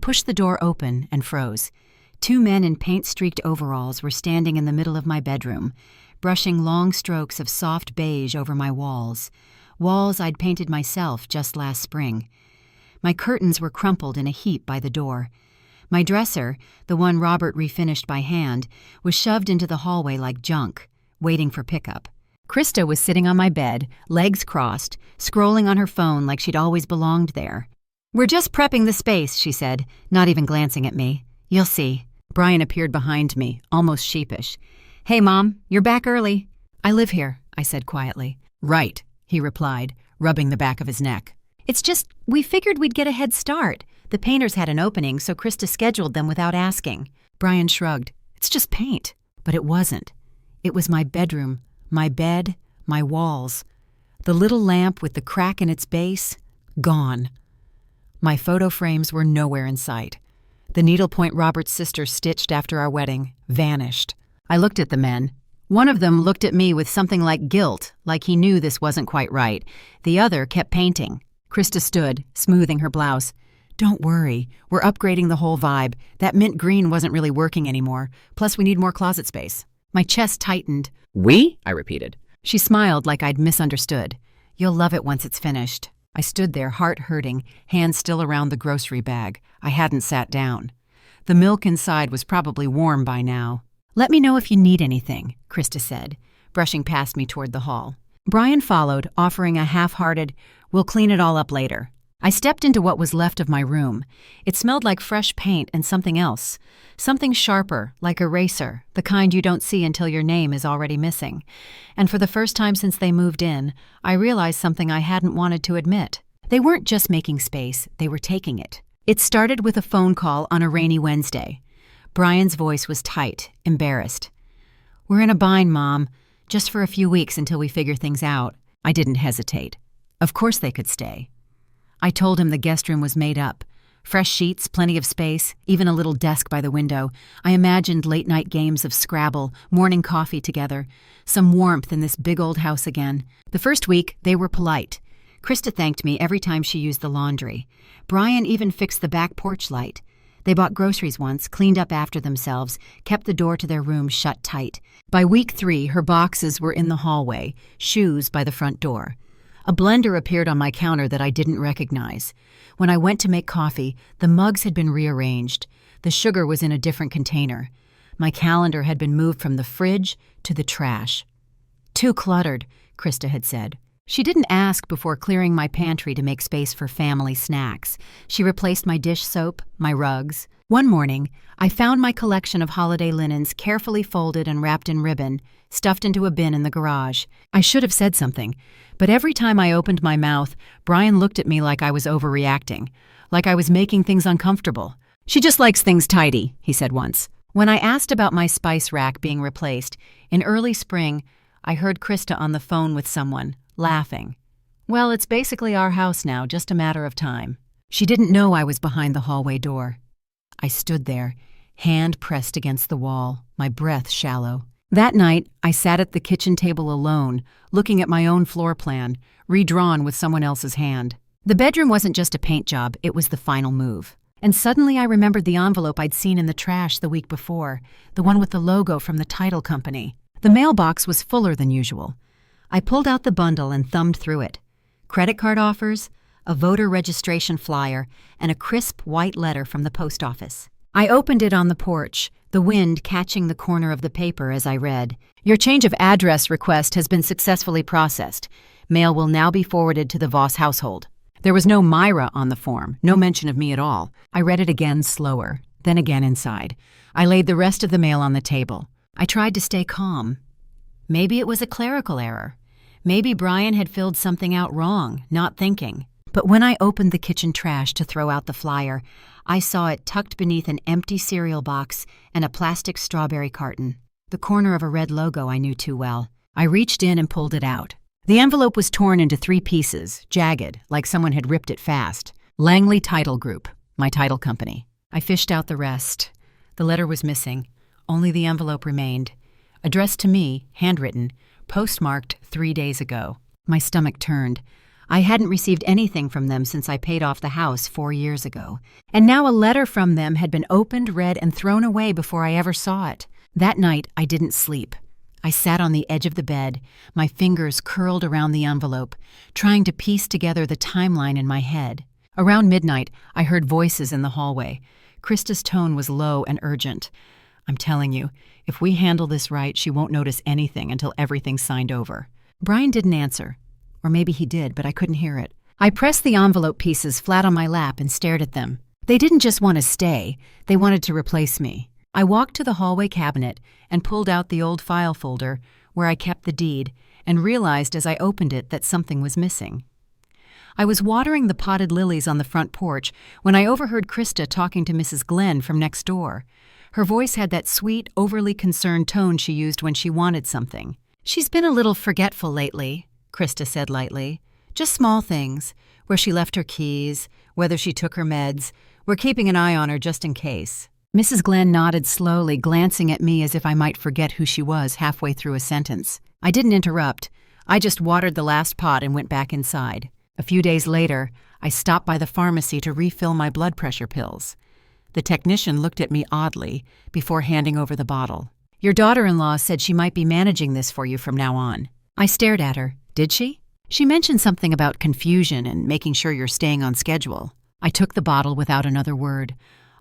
pushed the door open and froze. Two men in paint-streaked overalls were standing in the middle of my bedroom, brushing long strokes of soft beige over my walls I'd painted myself just last spring. My curtains were crumpled in a heap by the door. My dresser, the one Robert refinished by hand, was shoved into the hallway like junk, waiting for pickup. Krista was sitting on my bed, legs crossed, scrolling on her phone like she'd always belonged there. "We're just prepping the space," she said, not even glancing at me. "You'll see." Brian appeared behind me, almost sheepish. "Hey, Mom, you're back early." "I live here," I said quietly. "Right," he replied, rubbing the back of his neck. "It's just, we figured we'd get a head start. The painters had an opening, so Krista scheduled them without asking." Brian shrugged. "It's just paint." But it wasn't. It was my bedroom, my bed, my walls. The little lamp with the crack in its base, gone. My photo frames were nowhere in sight. The needlepoint Robert's sister stitched after our wedding vanished. I looked at the men. One of them looked at me with something like guilt, like he knew this wasn't quite right. The other kept painting. Krista stood, smoothing her blouse. "Don't worry, we're upgrading the whole vibe. That mint green wasn't really working anymore. Plus, we need more closet space." My chest tightened. "We?" I repeated. She smiled like I'd misunderstood. "You'll love it once it's finished." I stood there, heart hurting, hands still around the grocery bag. I hadn't sat down. The milk inside was probably warm by now. "Let me know if you need anything," Krista said, brushing past me toward the hall. Brian followed, offering a half-hearted, "We'll clean it all up later." I stepped into what was left of my room. It smelled like fresh paint and something else. Something sharper, like eraser, the kind you don't see until your name is already missing. And for the first time since they moved in, I realized something I hadn't wanted to admit. They weren't just making space, they were taking it. It started with a phone call on a rainy Wednesday. Brian's voice was tight, embarrassed. "We're in a bind, Mom. Just for a few weeks until we figure things out." I didn't hesitate. Of course they could stay. I told him the guest room was made up. Fresh sheets, plenty of space, even a little desk by the window. I imagined late-night games of Scrabble, morning coffee together, some warmth in this big old house again. The first week, they were polite. Krista thanked me every time she used the laundry. Brian even fixed the back porch light. They bought groceries once, cleaned up after themselves, kept the door to their room shut tight. By week 3, her boxes were in the hallway, shoes by the front door. A blender appeared on my counter that I didn't recognize. When I went to make coffee, the mugs had been rearranged. The sugar was in a different container. My calendar had been moved from the fridge to the trash. "Too cluttered," Krista had said. She didn't ask before clearing my pantry to make space for family snacks. She replaced my dish soap, my rugs. One morning, I found my collection of holiday linens carefully folded and wrapped in ribbon, stuffed into a bin in the garage. I should have said something, but every time I opened my mouth, Brian looked at me like I was overreacting, like I was making things uncomfortable. "She just likes things tidy," he said once. When I asked about my spice rack being replaced, in early spring, I heard Krista on the phone with someone, laughing. "Well, it's basically our house now, just a matter of time." She didn't know I was behind the hallway door. I stood there, hand pressed against the wall, my breath shallow. That night, I sat at the kitchen table alone, looking at my own floor plan, redrawn with someone else's hand. The bedroom wasn't just a paint job, it was the final move. And suddenly I remembered the envelope I'd seen in the trash the week before, the one with the logo from the title company. The mailbox was fuller than usual. I pulled out the bundle and thumbed through it. Credit card offers, a voter registration flyer, and a crisp white letter from the post office. I opened it on the porch, the wind catching the corner of the paper as I read. "Your change of address request has been successfully processed. Mail will now be forwarded to the Voss household." There was no Myra on the form, no mention of me at all. I read it again slower, then again inside. I laid the rest of the mail on the table. I tried to stay calm. Maybe it was a clerical error. Maybe Brian had filled something out wrong, not thinking. But when I opened the kitchen trash to throw out the flyer, I saw it tucked beneath an empty cereal box and a plastic strawberry carton. The corner of a red logo I knew too well. I reached in and pulled it out. The envelope was torn into 3 pieces, jagged, like someone had ripped it fast. Langley Title Group, my title company. I fished out the rest. The letter was missing. Only the envelope remained. Addressed to me, handwritten, postmarked 3 days ago. My stomach turned. I hadn't received anything from them since I paid off the house 4 years ago. And now a letter from them had been opened, read, and thrown away before I ever saw it. That night, I didn't sleep. I sat on the edge of the bed, my fingers curled around the envelope, trying to piece together the timeline in my head. Around midnight, I heard voices in the hallway. Krista's tone was low and urgent. "I'm telling you, if we handle this right, she won't notice anything until everything's signed over." Brian didn't answer. Or maybe he did, but I couldn't hear it. I pressed the envelope pieces flat on my lap and stared at them. They didn't just want to stay, they wanted to replace me. I walked to the hallway cabinet and pulled out the old file folder where I kept the deed and realized as I opened it that something was missing. I was watering the potted lilies on the front porch when I overheard Krista talking to Mrs. Glenn from next door. Her voice had that sweet, overly concerned tone she used when she wanted something. "She's been a little forgetful lately," Krista said lightly. "Just small things, where she left her keys, whether she took her meds. We're keeping an eye on her just in case." Mrs. Glenn nodded slowly, glancing at me as if I might forget who she was halfway through a sentence. I didn't interrupt. I just watered the last pot and went back inside. A few days later, I stopped by the pharmacy to refill my blood pressure pills. The technician looked at me oddly before handing over the bottle. "Your daughter-in-law said she might be managing this for you from now on." I stared at her. "Did she?" "She mentioned something about confusion and making sure you're staying on schedule." I took the bottle without another word.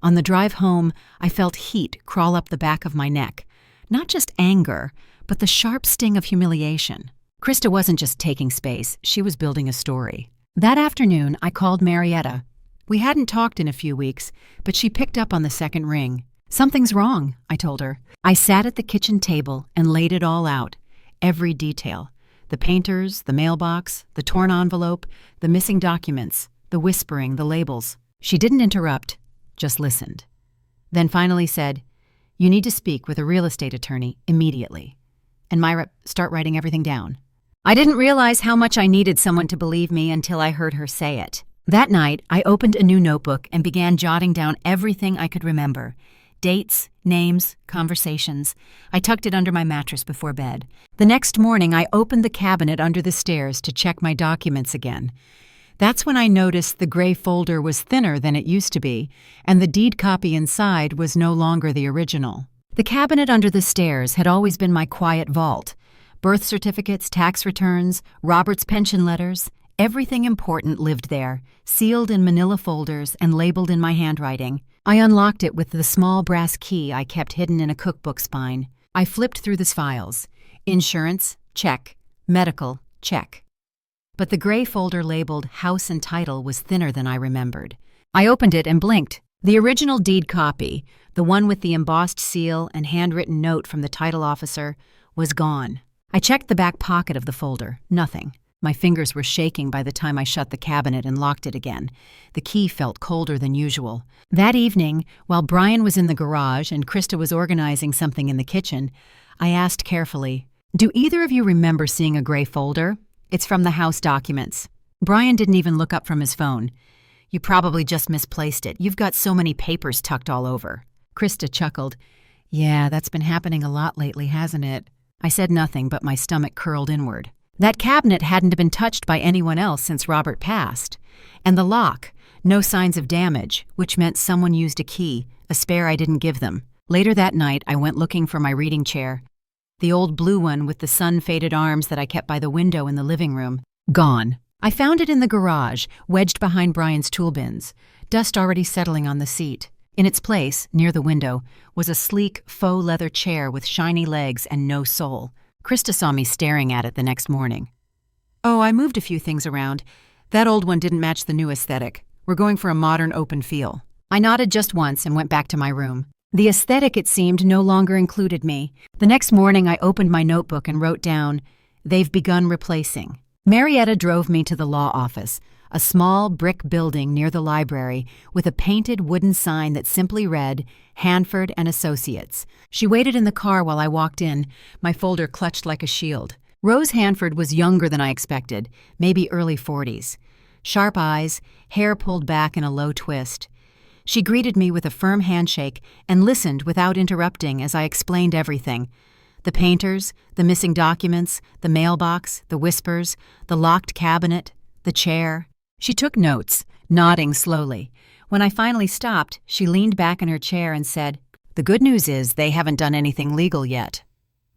On the drive home, I felt heat crawl up the back of my neck. Not just anger, but the sharp sting of humiliation. Krista wasn't just taking space, she was building a story. That afternoon, I called Marietta. We hadn't talked in a few weeks, but she picked up on the second ring. "Something's wrong," I told her. I sat at the kitchen table and laid it all out, every detail. The painters, the mailbox, the torn envelope, the missing documents, the whispering, the labels. She didn't interrupt, just listened. Then finally said, "You need to speak with a real estate attorney immediately." And Myra, start writing everything down. I didn't realize how much I needed someone to believe me until I heard her say it. That night, I opened a new notebook and began jotting down everything I could remember. Dates, names, conversations. I tucked it under my mattress before bed. The next morning, I opened the cabinet under the stairs to check my documents again. That's when I noticed the gray folder was thinner than it used to be, and the deed copy inside was no longer the original. The cabinet under the stairs had always been my quiet vault. Birth certificates, tax returns, Robert's pension letters, everything important lived there, sealed in manila folders and labeled in my handwriting. I unlocked it with the small brass key I kept hidden in a cookbook spine. I flipped through the files. Insurance, check. Medical, check. But the gray folder labeled House and Title was thinner than I remembered. I opened it and blinked. The original deed copy, the one with the embossed seal and handwritten note from the title officer, was gone. I checked the back pocket of the folder. Nothing. My fingers were shaking by the time I shut the cabinet and locked it again. The key felt colder than usual. That evening, while Brian was in the garage and Krista was organizing something in the kitchen, I asked carefully, "Do either of you remember seeing a gray folder? It's from the house documents." Brian didn't even look up from his phone. "You probably just misplaced it. You've got so many papers tucked all over." Krista chuckled. "Yeah, that's been happening a lot lately, hasn't it?" I said nothing, but my stomach curled inward. That cabinet hadn't been touched by anyone else since Robert passed. And the lock, no signs of damage, which meant someone used a key, a spare I didn't give them. Later that night, I went looking for my reading chair. The old blue one with the sun-faded arms that I kept by the window in the living room. Gone. I found it in the garage, wedged behind Brian's tool bins, dust already settling on the seat. In its place, near the window, was a sleek faux leather chair with shiny legs and no sole. Krista saw me staring at it the next morning. "Oh, I moved a few things around. That old one didn't match the new aesthetic. We're going for a modern open feel." I nodded just once and went back to my room. The aesthetic, it seemed, no longer included me. The next morning, I opened my notebook and wrote down, "They've begun replacing." Marietta drove me to the law office, a small brick building near the library with a painted wooden sign that simply read, "Hanford and Associates." She waited in the car while I walked in, my folder clutched like a shield. Rose Hanford was younger than I expected, maybe early 40s. Sharp eyes, hair pulled back in a low twist. She greeted me with a firm handshake and listened without interrupting as I explained everything. The painters, the missing documents, the mailbox, the whispers, the locked cabinet, the chair. She took notes, nodding slowly. When I finally stopped, she leaned back in her chair and said, "The good news is they haven't done anything legal yet.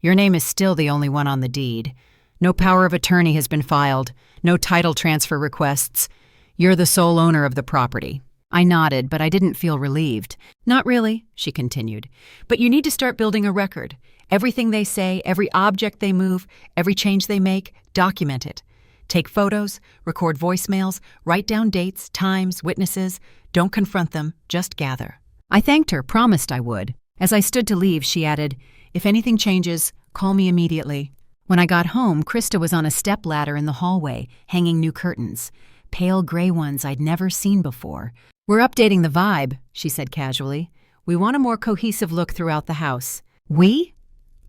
Your name is still the only one on the deed. No power of attorney has been filed, no title transfer requests. You're the sole owner of the property." I nodded, but I didn't feel relieved. "Not really," she continued. "But you need to start building a record. Everything they say, every object they move, every change they make, document it. Take photos, record voicemails, write down dates, times, witnesses. Don't confront them, just gather." I thanked her, promised I would. As I stood to leave, she added, "If anything changes, call me immediately." When I got home, Krista was on a stepladder in the hallway, hanging new curtains. Pale gray ones I'd never seen before. "We're updating the vibe," she said casually. "We want a more cohesive look throughout the house." "We?"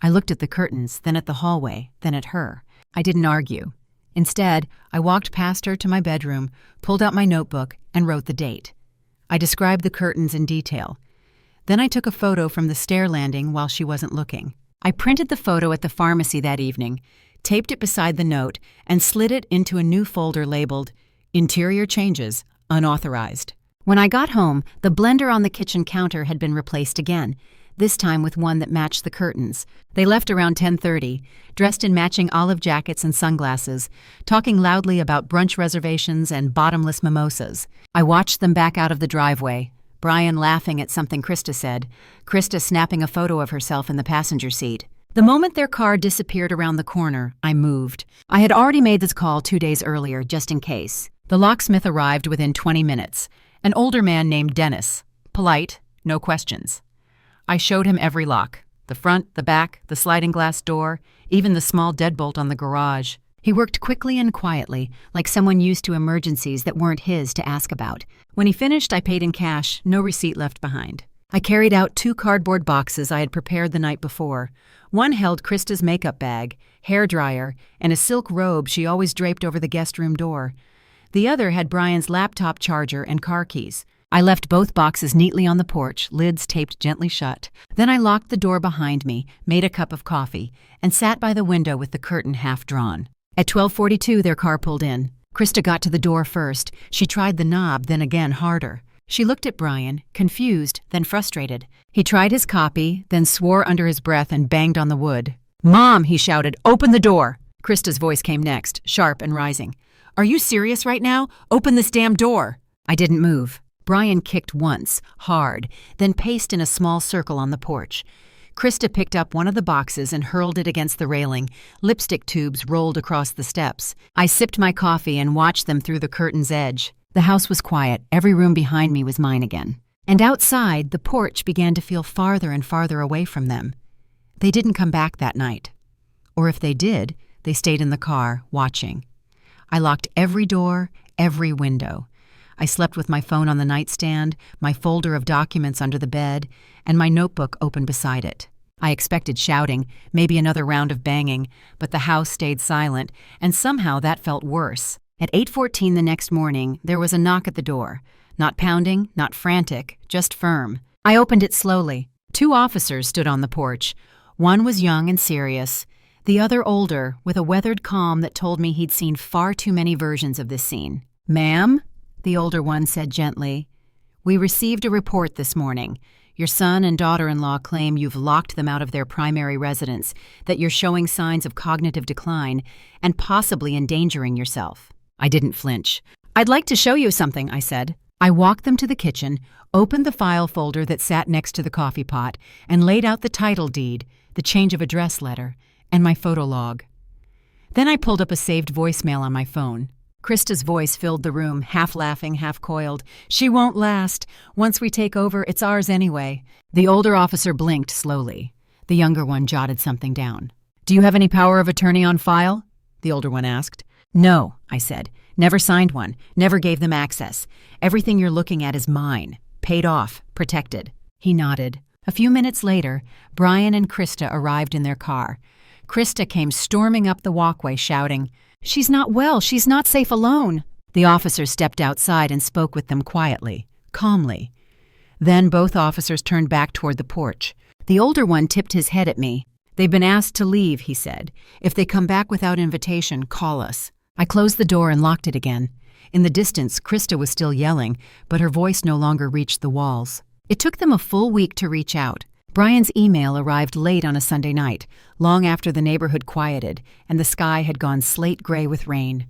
I looked at the curtains, then at the hallway, then at her. I didn't argue. Instead, I walked past her to my bedroom, pulled out my notebook, and wrote the date. I described the curtains in detail. Then I took a photo from the stair landing while she wasn't looking. I printed the photo at the pharmacy that evening, taped it beside the note, and slid it into a new folder labeled "Interior Changes, Unauthorized." When I got home, the blender on the kitchen counter had been replaced again, this time with one that matched the curtains. They left around 10:30, dressed in matching olive jackets and sunglasses, talking loudly about brunch reservations and bottomless mimosas. I watched them back out of the driveway, Brian laughing at something Krista said, Krista snapping a photo of herself in the passenger seat. The moment their car disappeared around the corner, I moved. I had already made this call 2 days earlier, just in case. The locksmith arrived within 20 minutes. An older man named Dennis. Polite, no questions. I showed him every lock. The front, the back, the sliding glass door, even the small deadbolt on the garage. He worked quickly and quietly, like someone used to emergencies that weren't his to ask about. When he finished, I paid in cash, no receipt left behind. I carried out 2 cardboard boxes I had prepared the night before. One held Krista's makeup bag, hair dryer, and a silk robe she always draped over the guest room door. The other had Brian's laptop charger and car keys. I left both boxes neatly on the porch, lids taped gently shut. Then I locked the door behind me, made a cup of coffee, and sat by the window with the curtain half drawn. At 12:42, their car pulled in. Krista got to the door first. She tried the knob, then again harder. She looked at Brian, confused, then frustrated. He tried his copy, then swore under his breath and banged on the wood. "Mom," he shouted, "open the door!" Krista's voice came next, sharp and rising. "Are you serious right now? Open this damn door!" I didn't move. Brian kicked once, hard, then paced in a small circle on the porch. Krista picked up one of the boxes and hurled it against the railing. Lipstick tubes rolled across the steps. I sipped my coffee and watched them through the curtain's edge. The house was quiet. Every room behind me was mine again. And outside, the porch began to feel farther and farther away from them. They didn't come back that night. Or if they did, they stayed in the car, watching. I locked every door, every window. I slept with my phone on the nightstand, my folder of documents under the bed, and my notebook open beside it. I expected shouting, maybe another round of banging, but the house stayed silent, and somehow that felt worse. At 8:14 the next morning, there was a knock at the door. Not pounding, not frantic, just firm. I opened it slowly. 2 officers stood on the porch. One was young and serious. The other older, with a weathered calm that told me he'd seen far too many versions of this scene. "Ma'am?" the older one said gently. "We received a report this morning. Your son and daughter-in-law claim you've locked them out of their primary residence, that you're showing signs of cognitive decline, and possibly endangering yourself." I didn't flinch. "I'd like to show you something," I said. I walked them to the kitchen, opened the file folder that sat next to the coffee pot, and laid out the title deed, the change of address letter, and my photo log. Then I pulled up a saved voicemail on my phone. Krista's voice filled the room, half laughing, half coiled. "She won't last. Once we take over, it's ours anyway." The older officer blinked slowly. The younger one jotted something down. "Do you have any power of attorney on file?" the older one asked. "No," I said. "Never signed one. Never gave them access. Everything you're looking at is mine. Paid off. Protected." He nodded. A few minutes later, Brian and Krista arrived in their car. Krista came storming up the walkway, shouting, "She's not well. She's not safe alone." The officer stepped outside and spoke with them quietly, calmly. Then both officers turned back toward the porch. The older one tipped his head at me. "They've been asked to leave," he said. "If they come back without invitation, call us." I closed the door and locked it again. In the distance, Krista was still yelling, but her voice no longer reached the walls. It took them a full week to reach out. Brian's email arrived late on a Sunday night, long after the neighborhood quieted and the sky had gone slate gray with rain.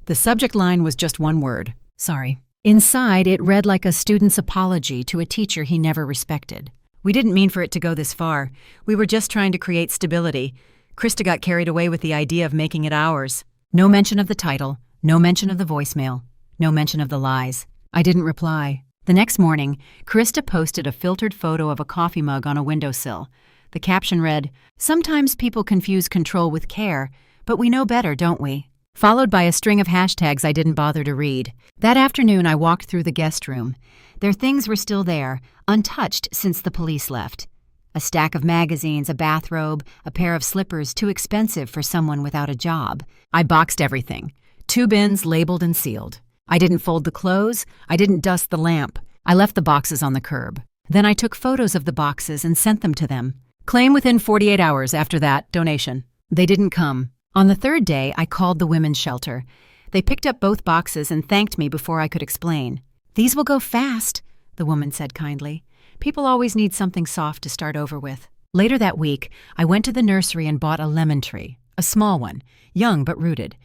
The subject line was just one word: sorry. Inside, it read like a student's apology to a teacher he never respected. We didn't mean for it to go this far. We were just trying to create stability. Krista got carried away with the idea of making it ours. No mention of the title, no mention of the voicemail, no mention of the lies. I didn't reply. The next morning, Krista posted a filtered photo of a coffee mug on a windowsill. The caption read, "Sometimes people confuse control with care, but we know better, don't we?" Followed by a string of hashtags I didn't bother to read. That afternoon, I walked through the guest room. Their things were still there, untouched since the police left. A stack of magazines, a bathrobe, a pair of slippers too expensive for someone without a job. I boxed everything. 2 bins labeled and sealed. I didn't fold the clothes. I didn't dust the lamp. I left the boxes on the curb. Then I took photos of the boxes and sent them to them. Claim within 48 hours after that donation. They didn't come. On the 3rd day, I called the women's shelter. They picked up both boxes and thanked me before I could explain. "These will go fast," the woman said kindly. "People always need something soft to start over with." Later that week, I went to the nursery and bought a lemon tree, a small one, young but rooted.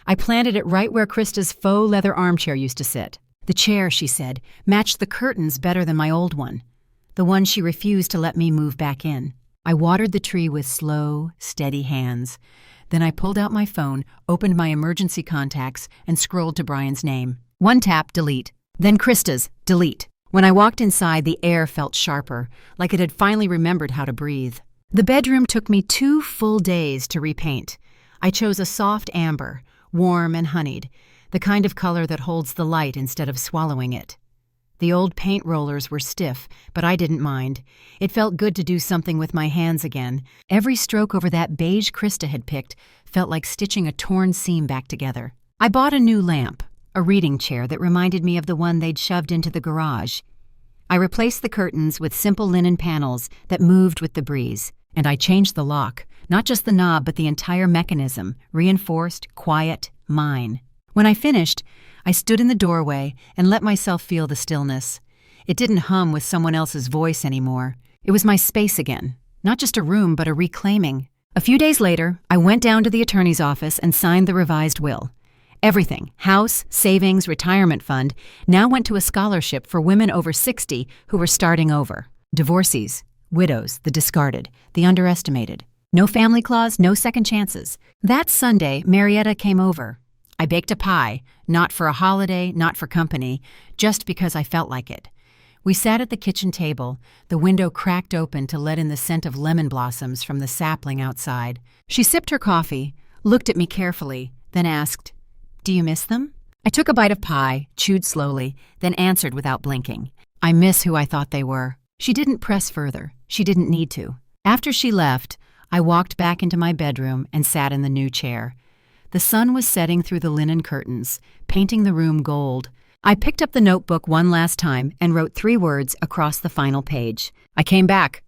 I planted it right where Krista's faux leather armchair used to sit. The chair, she said, matched the curtains better than my old one, the one she refused to let me move back in. I watered the tree with slow, steady hands. Then I pulled out my phone, opened my emergency contacts, and scrolled to Brian's name. One tap, delete. Then Krista's, delete. When I walked inside, the air felt sharper, like it had finally remembered how to breathe. The bedroom took me 2 full days to repaint. I chose a soft amber, warm and honeyed, the kind of color that holds the light instead of swallowing it. The old paint rollers were stiff, but I didn't mind. It felt good to do something with my hands again. Every stroke over that beige Krista had picked felt like stitching a torn seam back together. I bought a new lamp, a reading chair that reminded me of the one they'd shoved into the garage. I replaced the curtains with simple linen panels that moved with the breeze, and I changed the lock, not just the knob but the entire mechanism, reinforced, quiet, mine. When I finished, I stood in the doorway and let myself feel the stillness. It didn't hum with someone else's voice anymore. It was my space again, not just a room but a reclaiming. A few days later, I went down to the attorney's office and signed the revised will. Everything, house, savings, retirement fund, now went to a scholarship for women over 60 who were starting over. Divorcees, widows, the discarded, the underestimated. No family clause, no second chances. That Sunday, Marietta came over. I baked a pie, not for a holiday, not for company, just because I felt like it. We sat at the kitchen table, the window cracked open to let in the scent of lemon blossoms from the sapling outside. She sipped her coffee, looked at me carefully, then asked, "Do you miss them?" I took a bite of pie, chewed slowly, then answered without blinking. "I miss who I thought they were." She didn't press further. She didn't need to. After she left, I walked back into my bedroom and sat in the new chair. The sun was setting through the linen curtains, painting the room gold. I picked up the notebook one last time and wrote 3 words across the final page. I came back.